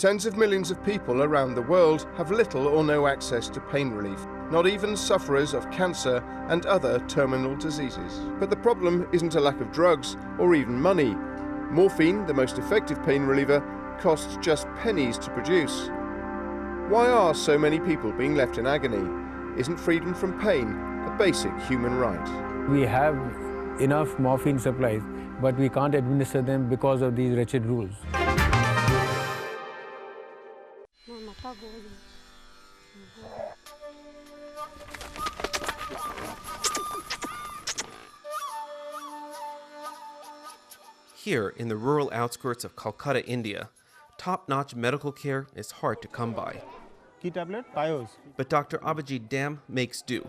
Tens of millions of people around the world have little or no access to pain relief, not even sufferers of cancer and other terminal diseases. But the problem isn't a lack of drugs or even money. Morphine, the most effective pain reliever, costs just pennies to produce. Why are so many people being left in agony? Isn't freedom from pain a basic human right? We have enough morphine supplies, but we can't administer them because of these wretched rules. Here, in the rural outskirts of Calcutta, India, top-notch medical care is hard to come by. But Dr. Abhijit Dam makes do.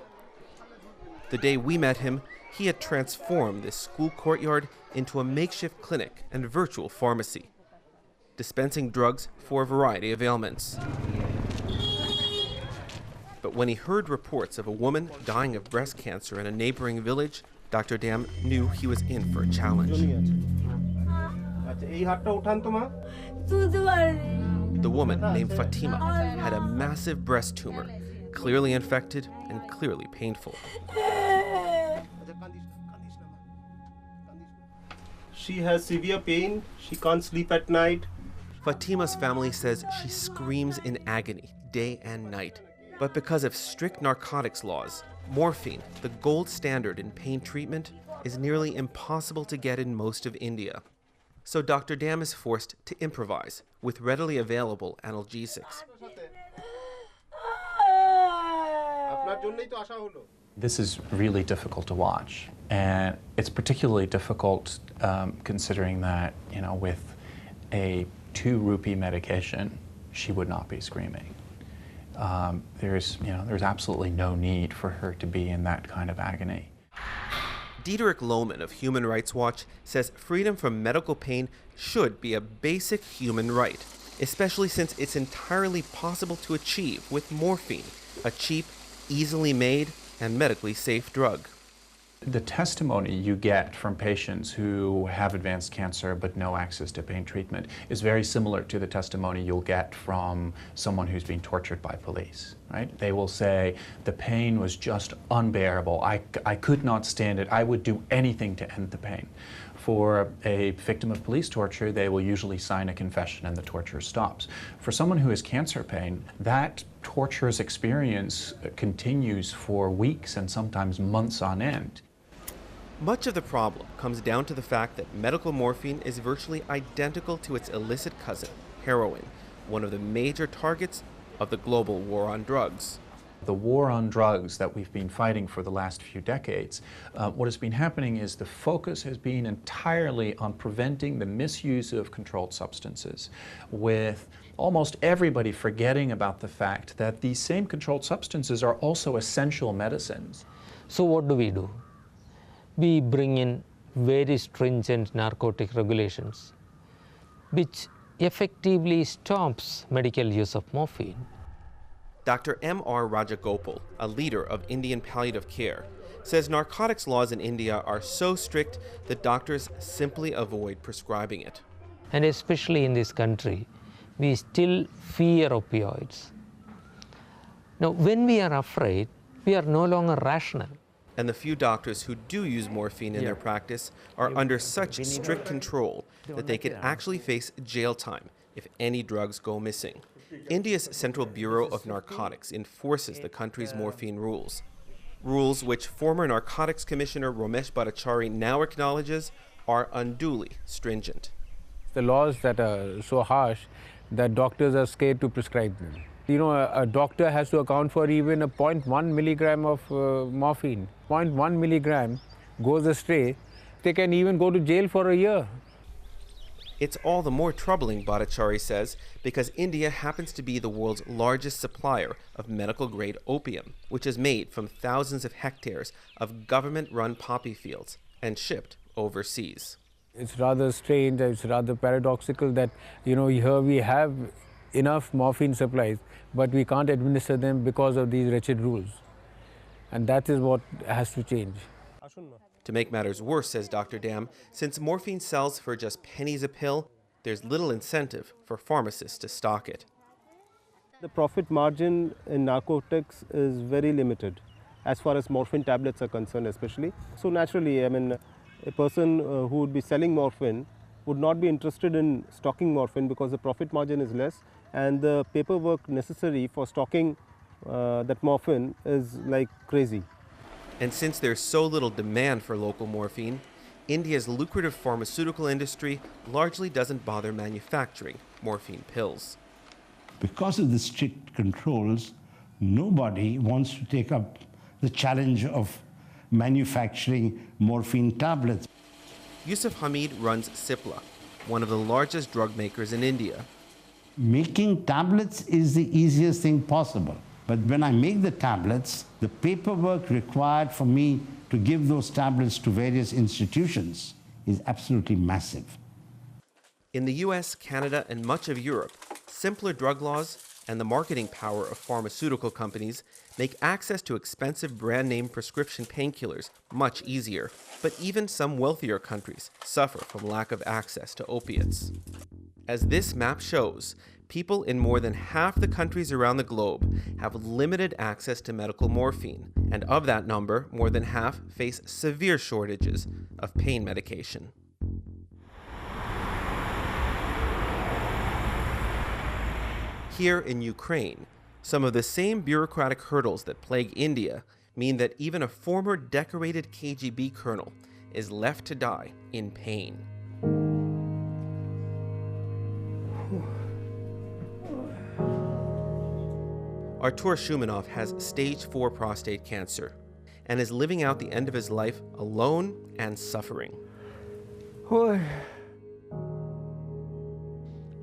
The day we met him, he had transformed this school courtyard into a makeshift clinic and virtual pharmacy, dispensing drugs for a variety of ailments. But when he heard reports of a woman dying of breast cancer in a neighboring village, Dr. Dam knew he was in for a challenge. The woman, named Fatima, had a massive breast tumor, clearly infected and clearly painful. She has severe pain. She can't sleep at night. Fatima's family says she screams in agony day and night. But because of strict narcotics laws, morphine, the gold standard in pain treatment, is nearly impossible to get in most of India. So Dr. Dam is forced to improvise with readily available analgesics. This is really difficult to watch, and it's particularly difficult considering that, with a 2 rupee medication, she would not be screaming. There's absolutely no need for her to be in that kind of agony. Diederik Lohmann of Human Rights Watch says freedom from medical pain should be a basic human right, especially since it's entirely possible to achieve with morphine, a cheap, easily made, and medically safe drug. The testimony you get from patients who have advanced cancer but no access to pain treatment is very similar to the testimony you'll get from someone who's been tortured by police, right? They will say, the pain was just unbearable. I could not stand it. I would do anything to end the pain. For a victim of police torture, they will usually sign a confession and the torture stops. For someone who has cancer pain, that torturous experience continues for weeks and sometimes months on end. Much of the problem comes down to the fact that medical morphine is virtually identical to its illicit cousin, heroin, one of the major targets of the global war on drugs. The war on drugs that we've been fighting for the last few decades, what has been happening is the focus has been entirely on preventing the misuse of controlled substances, with almost everybody forgetting about the fact that these same controlled substances are also essential medicines. So what do? We bring in very stringent narcotic regulations, which effectively stops medical use of morphine. Dr. M.R. Rajagopal, a leader of Indian palliative care, says narcotics laws in India are so strict that doctors simply avoid prescribing it. And especially in this country, we still fear opioids. Now, when we are afraid, we are no longer rational. And the few doctors who do use morphine in their practice are under such strict control that they could actually face jail time if any drugs go missing. India's Central Bureau of Narcotics enforces the country's morphine rules. Rules which former Narcotics Commissioner Romesh Bhattacharya now acknowledges are unduly stringent. The laws that are so harsh that doctors are scared to prescribe them. A doctor has to account for even a 0.1 milligram of morphine. 0.1 milligram goes astray, they can even go to jail for a year. It's all the more troubling, Bhattacharya says, because India happens to be the world's largest supplier of medical-grade opium, which is made from thousands of hectares of government-run poppy fields and shipped overseas. It's rather strange, it's rather paradoxical that, here we have enough morphine supplies, but we can't administer them because of these wretched rules. And that is what has to change. To make matters worse, says Dr. Dam, since morphine sells for just pennies a pill, there's little incentive for pharmacists to stock it. The profit margin in narcotics is very limited as far as morphine tablets are concerned especially. So naturally, I mean, a person who would be selling morphine would not be interested in stocking morphine because the profit margin is less and the paperwork necessary for stocking that morphine is like crazy. And since there's so little demand for local morphine, India's lucrative pharmaceutical industry largely doesn't bother manufacturing morphine pills. Because of the strict controls, nobody wants to take up the challenge of manufacturing morphine tablets. Yusuf Hamid runs Cipla, one of the largest drug makers in India. Making tablets is the easiest thing possible. But when I make the tablets, the paperwork required for me to give those tablets to various institutions is absolutely massive. In the US, Canada, and much of Europe, simpler drug laws and the marketing power of pharmaceutical companies make access to expensive brand-name prescription painkillers much easier. But even some wealthier countries suffer from lack of access to opiates. As this map shows, people in more than half the countries around the globe have limited access to medical morphine, and of that number, more than half face severe shortages of pain medication. Here in Ukraine, some of the same bureaucratic hurdles that plague India mean that even a former decorated KGB colonel is left to die in pain. Artur Shumanov has stage 4 prostate cancer and is living out the end of his life alone and suffering.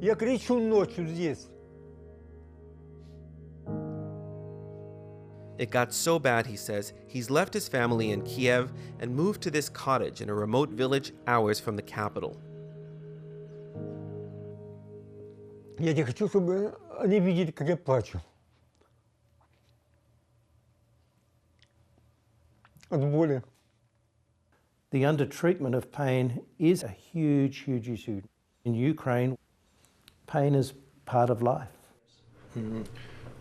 Я кричу ночью здесь. It got so bad, he says, he's left his family in Kiev and moved to this cottage in a remote village hours from the capital. Я не хочу, чтобы они видели, как я плачу. От боли. The undertreatment of pain is a huge, huge issue. In Ukraine, pain is part of life. Mm-hmm.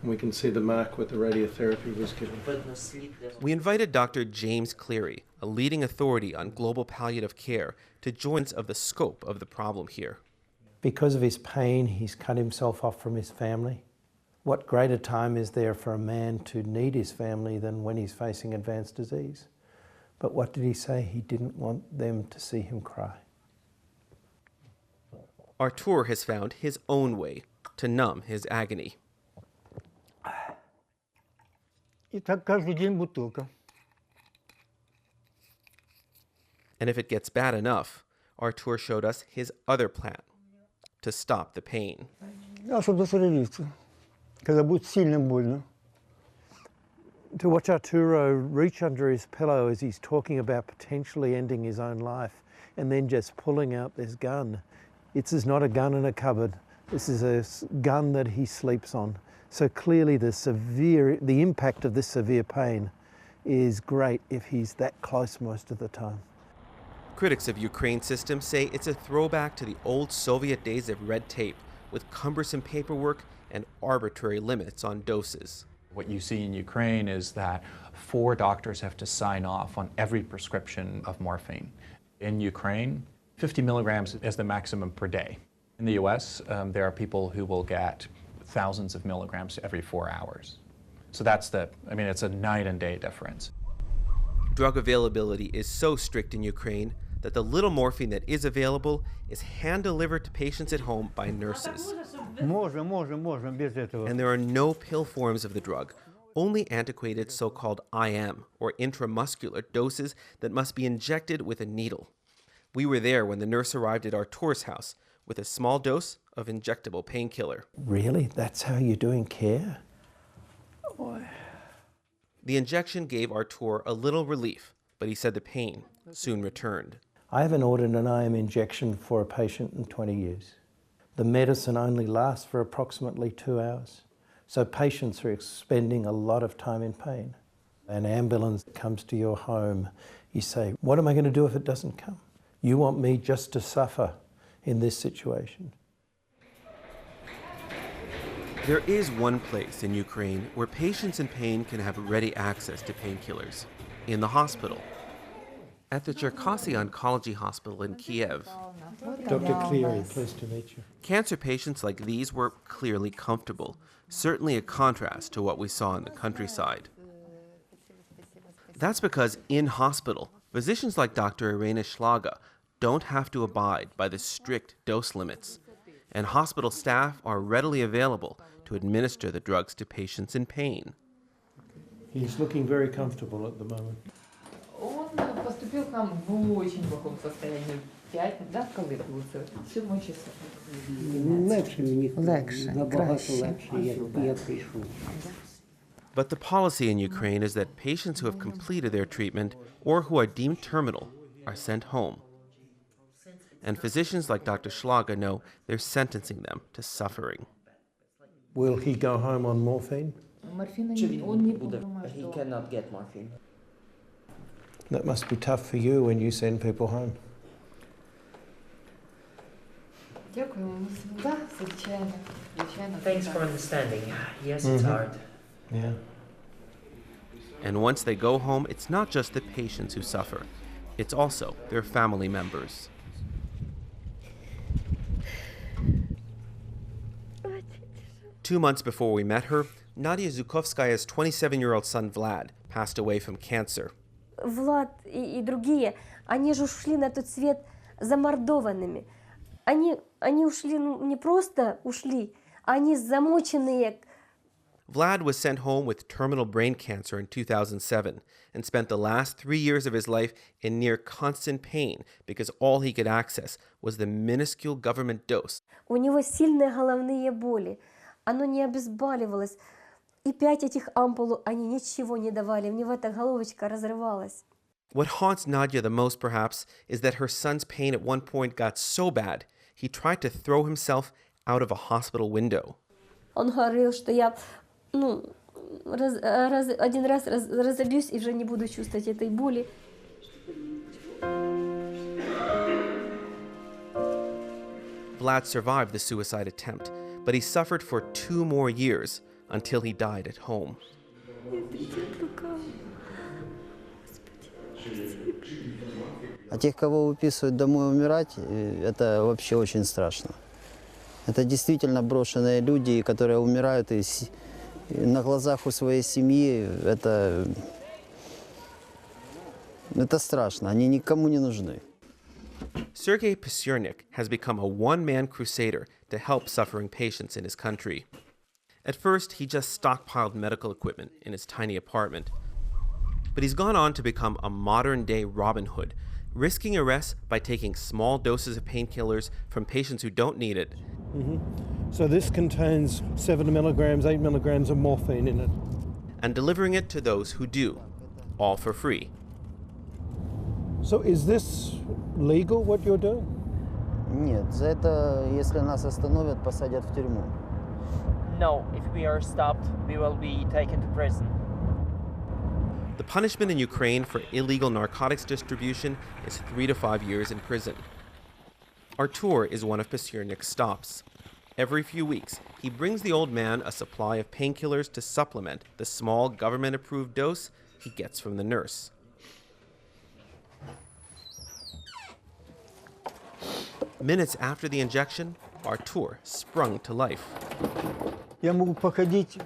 We can see the mark what the radiotherapy was given. We invited Dr. James Cleary, a leading authority on global palliative care, to join us of the scope of the problem here. Because of his pain, he's cut himself off from his family. What greater time is there for a man to need his family than when he's facing advanced disease? But what did he say? He didn't want them to see him cry. Artur has found his own way to numb his agony. И так каждый день бутылка. And if it gets bad enough, Artur showed us his other plan to stop the pain. А чтобы застрелиться, когда будет сильно больно. To watch Arturo reach under his pillow as he's talking about potentially ending his own life and then just pulling out this gun. This is not a gun in a cupboard. This is a gun that he sleeps on. So clearly the impact of this severe pain is great if he's that close most of the time. Critics of Ukraine's system say it's a throwback to the old Soviet days of red tape with cumbersome paperwork and arbitrary limits on doses. What you see in Ukraine is that 4 doctors have to sign off on every prescription of morphine. In Ukraine, 50 milligrams is the maximum per day. In the US, there are people who will get thousands of milligrams every 4 hours. So it's a night and day difference. Drug availability is so strict in Ukraine that the little morphine that is available is hand-delivered to patients at home by nurses. Можно, без этого. And there are no pill forms of the drug, only antiquated so-called IM, or intramuscular doses that must be injected with a needle. We were there when the nurse arrived at Artur's house with a small dose of injectable painkiller. Really? That's how you're doing care? The injection gave Artur a little relief, but he said the pain soon returned. I haven't ordered an IM injection for a patient in 20 years. The medicine only lasts for approximately 2 hours. So patients are spending a lot of time in pain. An ambulance comes to your home. You say, what am I going to do if it doesn't come? You want me just to suffer in this situation. There is one place in Ukraine where patients in pain can have ready access to painkillers: in the hospital. At the Cherkasy Oncology Hospital in Kiev. Dr. Cleary, pleased to meet you. Cancer patients like these were clearly comfortable, certainly a contrast to what we saw in the countryside. That's because in hospital, physicians like Dr. Irena Schlager don't have to abide by the strict dose limits, and hospital staff are readily available to administer the drugs to patients in pain. He's looking very comfortable at the moment. Он поступил к нам в очень плохом состоянии. 5, да, коли це? 7 часов. Легше, краще. Я прийшов. But the policy in Ukraine is that patients who have completed their treatment or who are deemed terminal are sent home. And physicians like Dr. Schlager know they're sentencing them to suffering. Will he go home on morphine? He cannot get morphine. That must be tough for you when you send people home. Thanks for understanding. Yes, it's hard. Yeah. And once they go home, it's not just the patients who suffer. It's also their family members. Two months before we met her, Nadia Zhukovskaya's 27-year-old son Vlad passed away from cancer. Влад и другие, они же ушли на тот свет замордованными. Они ушли, не просто ушли, они замученные. Vlad was sent home with terminal brain cancer in 2007 and spent the last 3 years of his life in near constant pain because all he could access was the minuscule government dose. У него сильные головные боли, оно не обезболивалось. И 5 этих ампул, они ничего не давали, у него эта головочка разрывалась. What haunts Nadia the most, perhaps, is that her son's pain at one point got so bad, he tried to throw himself out of a hospital window. Он говорил, что я, один раз разобьюсь и уже не буду чувствовать этой боли. Vlad survived the suicide attempt, but he suffered for 2 more years until he died at home. А тех, кого выписывают домой умирать, это вообще очень страшно. Это действительно брошенные люди, которые умирают на глазах у своей семьи. Это страшно, они никому не нужны. Sergei Pysurnik has become a one-man crusader to help suffering patients in his country. At first, he just stockpiled medical equipment in his tiny apartment. But he's gone on to become a modern-day Robin Hood, risking arrest by taking small doses of painkillers from patients who don't need it. So this contains 7 milligrams, 8 milligrams of morphine in it. And delivering it to those who do, all for free. So is this legal, what you're doing? Нет, за это, если нас остановят, посадят в тюрьму. No, if we are stopped, we will be taken to prison. The punishment in Ukraine for illegal narcotics distribution is 3 to 5 years in prison. Artur is one of Pysurnik's stops. Every few weeks, he brings the old man a supply of painkillers to supplement the small government-approved dose he gets from the nurse. Minutes after the injection, Artur sprung to life. Я могу походить,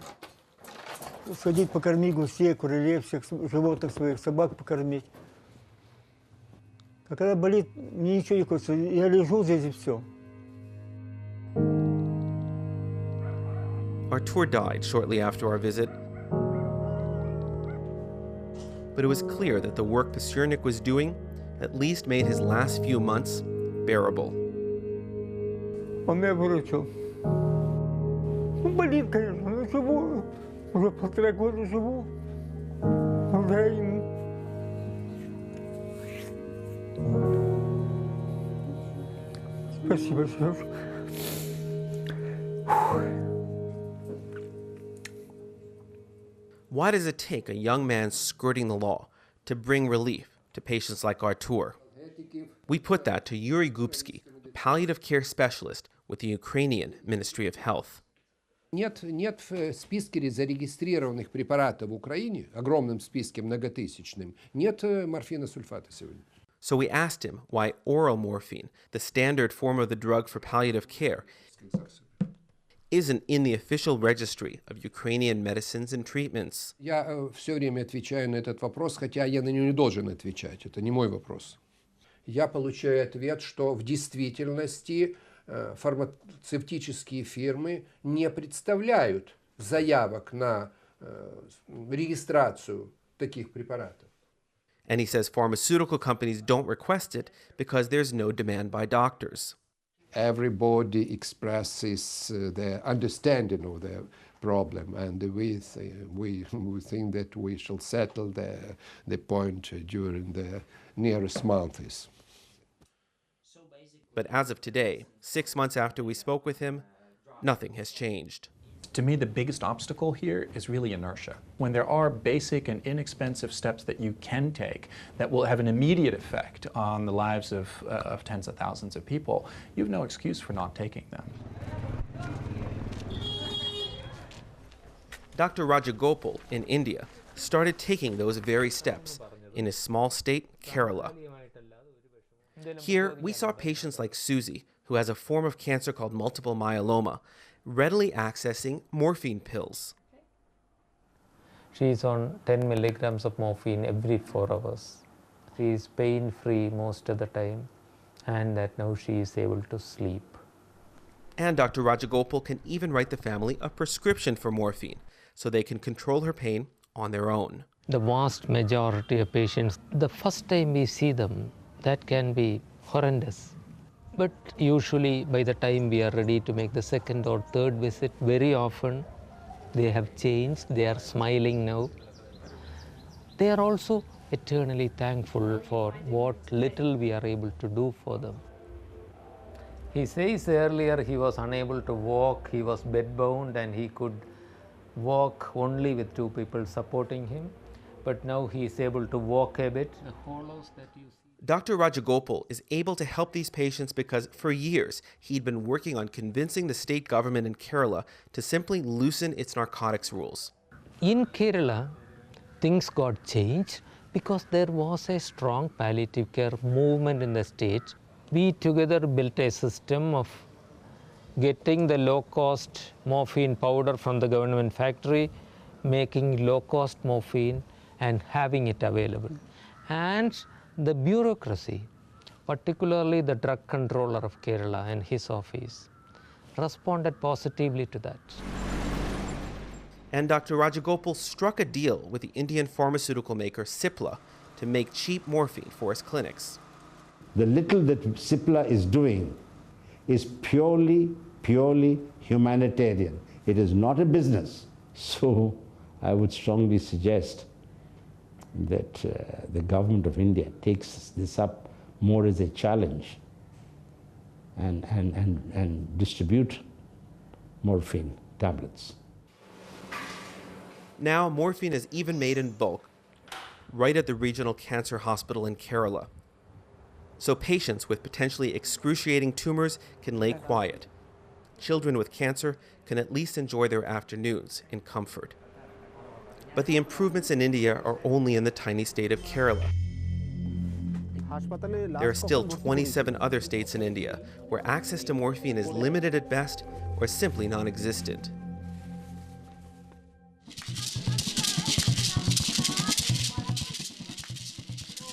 сходить покормить гусей, курилей, всех животных своих, собак покормить. А когда болит, мне ничего не хочется, я лежу здесь и все. Artur died shortly after our visit, but it was clear that the work Pysurnik was doing at least made his last few months bearable. Он меня выручил. Болит, конечно, но живу. Уже 1,5 года живу. Благодаря ему. Спасибо, Сереж. Why does it take a young man skirting the law to bring relief to patients like Artur? We put that to Yuri Gubsky, palliative care specialist with the Ukrainian Ministry of Health. Нет в списке зарегистрированных препаратов в Украине, огромном списке многотысячном, нет морфина сульфата сегодня. So we asked him why oral morphine, the standard form of the drug for palliative care, isn't in the official registry of Ukrainian medicines and treatments. Я все время отвечаю на этот вопрос, хотя я на него не должен отвечать, это не мой вопрос. Я получаю ответ, что в действительности фармацевтические фирмы не представляют заявок на регистрацию таких препаратов. And he says pharmaceutical companies don't request it because there's no demand by doctors. Everybody expresses their understanding of their problem, and we think that we shall settle the point during the nearest months. But as of today, 6 months after we spoke with him, nothing has changed. To me, the biggest obstacle here is really inertia. When there are basic and inexpensive steps that you can take that will have an immediate effect on the lives of tens of thousands of people, you have no excuse for not taking them. Dr. Rajagopal in India started taking those very steps in his small state, Kerala. Here, we saw patients like Susie, who has a form of cancer called multiple myeloma, readily accessing morphine pills. She is on 10 milligrams of morphine every 4 hours. She is pain-free most of the time, and that now she is able to sleep. And Dr. Rajagopal can even write the family a prescription for morphine so they can control her pain on their own. The vast majority of patients, the first time we see them, that can be horrendous. But usually by the time we are ready to make the second or third visit, very often they have changed, they are smiling now. They are also eternally thankful for what little we are able to do for them. He says earlier he was unable to walk, he was bedbound and he could walk only with 2 people supporting him. But now he is able to walk a bit. The hollows that you see. Dr. Rajagopal is able to help these patients because for years he'd been working on convincing the state government in Kerala to simply loosen its narcotics rules. In Kerala, things got changed because there was a strong palliative care movement in the state. We together built a system of getting the low-cost morphine powder from the government factory, making low-cost morphine and having it available. And the bureaucracy, particularly the drug controller of Kerala and his office, responded positively to that. And Dr. Rajagopal struck a deal with the Indian pharmaceutical maker Cipla to make cheap morphine for his clinics. The little that Cipla is doing is purely humanitarian. It is not a business. So I would strongly suggest that the government of India takes this up more as a challenge and distribute morphine tablets. Now morphine is even made in bulk, right at the regional cancer hospital in Kerala. So patients with potentially excruciating tumors can lay quiet. Children with cancer can at least enjoy their afternoons in comfort. But the improvements in India are only in the tiny state of Kerala. There are still 27 other states in India where access to morphine is limited at best or simply non-existent.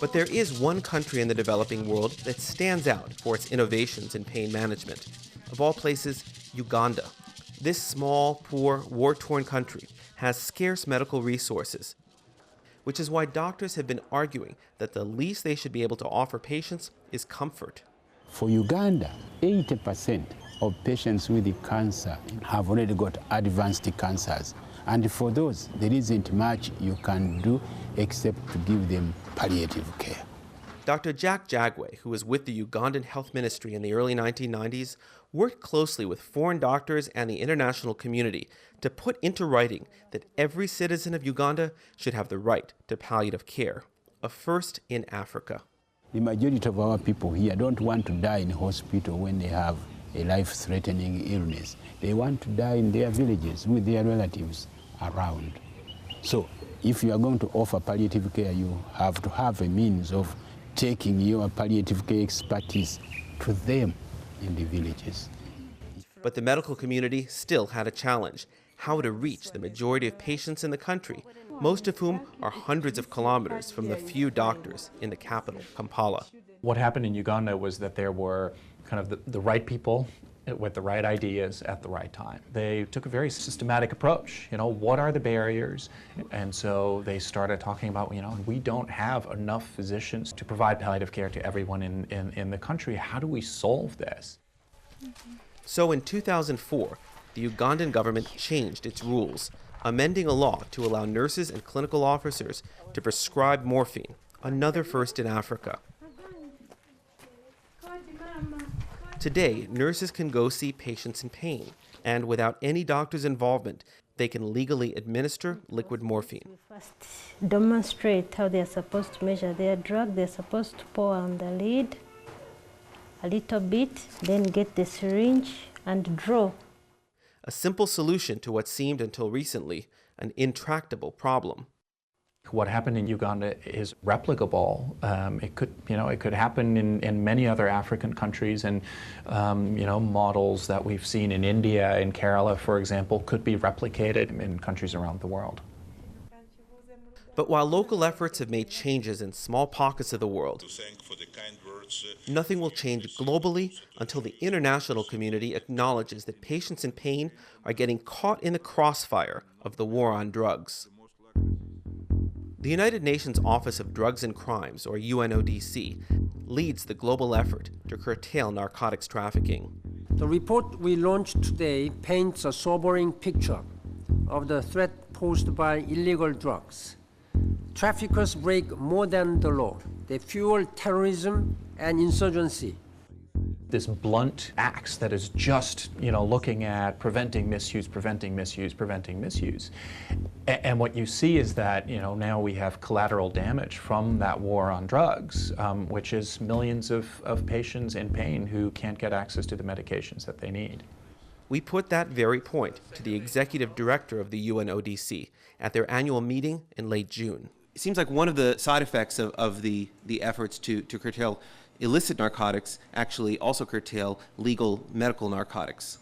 But there is one country in the developing world that stands out for its innovations in pain management. Of all places, Uganda. This small, poor, war-torn country has scarce medical resources, which is why doctors have been arguing that the least they should be able to offer patients is comfort. For Uganda, 80% of patients with cancer have already got advanced cancers. And for those, there isn't much you can do except to give them palliative care. Dr. Jack Jagwe, who was with the Ugandan Health Ministry in the early 1990s, worked closely with foreign doctors and the international community to put into writing that every citizen of Uganda should have the right to palliative care, a first in Africa. The majority of our people here don't want to die in hospital when they have a life-threatening illness. They want to die in their villages with their relatives around. So if you are going to offer palliative care, you have to have a means of taking your palliative care expertise to them in the villages. But the medical community still had a challenge: how to reach the majority of patients in the country, most of whom are hundreds of kilometers from the few doctors in the capital, Kampala. What happened in Uganda was that there were kind of the right people with the right ideas at the right time. They took a very systematic approach. What are the barriers? And so they started talking about, we don't have enough physicians to provide palliative care to everyone in the country. How do we solve this? So in 2004, the Ugandan government changed its rules, amending a law to allow nurses and clinical officers to prescribe morphine, another first in Africa. Today, nurses can go see patients in pain, and without any doctor's involvement, they can legally administer liquid morphine. First, demonstrate how they're supposed to measure their drug. They're supposed to pour on the lid a little bit, then get the syringe and draw. A simple solution to what seemed until recently an intractable problem. What happened in Uganda is replicable. It could happen in many other African countries, and models that we've seen in India, in Kerala, for example, could be replicated in countries around the world. But while local efforts have made changes in small pockets of the world, nothing will change globally until the international community acknowledges that patients in pain are getting caught in the crossfire of the war on drugs. The United Nations Office of Drugs and Crimes, or UNODC, leads the global effort to curtail narcotics trafficking. The report we launched today paints a sobering picture of the threat posed by illegal drugs. Traffickers break more than the law. They fuel terrorism and insurgency. This blunt axe that is just, looking at preventing misuse, preventing misuse, preventing misuse. And what you see is that, now we have collateral damage from that war on drugs, which is millions of patients in pain who can't get access to the medications that they need. We put that very point to the executive director of the UNODC at their annual meeting in late June. It seems like one of the side effects of the efforts to curtail illicit narcotics actually also curtail legal medical narcotics.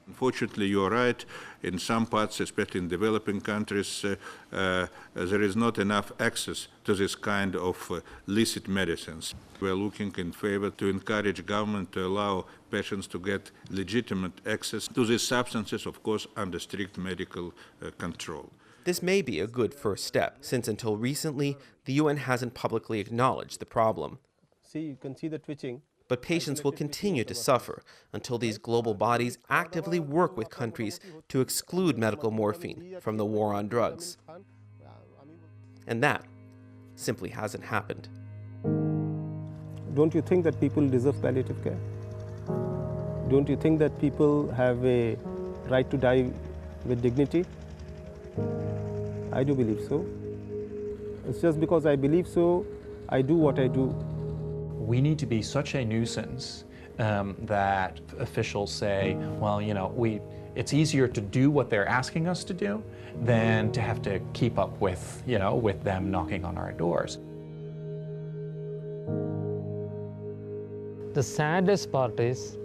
Unfortunately, you're right. In some parts, especially in developing countries, there is not enough access to this kind of licit medicines. We're looking in favor to encourage government to allow patients to get legitimate access to these substances, of course, under strict medical control. This may be a good first step, since until recently, the UN hasn't publicly acknowledged the problem. See, you can see the twitching. But patients will continue to suffer until these global bodies actively work with countries to exclude medical morphine from the war on drugs. And that simply hasn't happened. Don't you think that people deserve palliative care? Don't you think that people have a right to die with dignity? I do believe so. It's just because I believe so, I do what I do. We need to be such a nuisance that officials say, well, it's easier to do what they're asking us to do than to have to keep up with, with them knocking on our doors. The saddest part is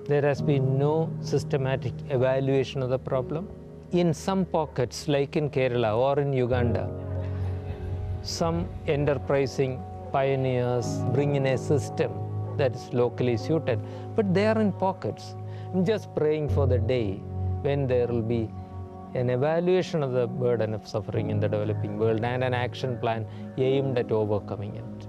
there has been no systematic evaluation of the problem. In some pockets, like in Kerala or in Uganda, some enterprising pioneers bring in a system that is locally suited, but they are in pockets. I'm just praying for the day when there will be an evaluation of the burden of suffering in the developing world and an action plan aimed at overcoming it.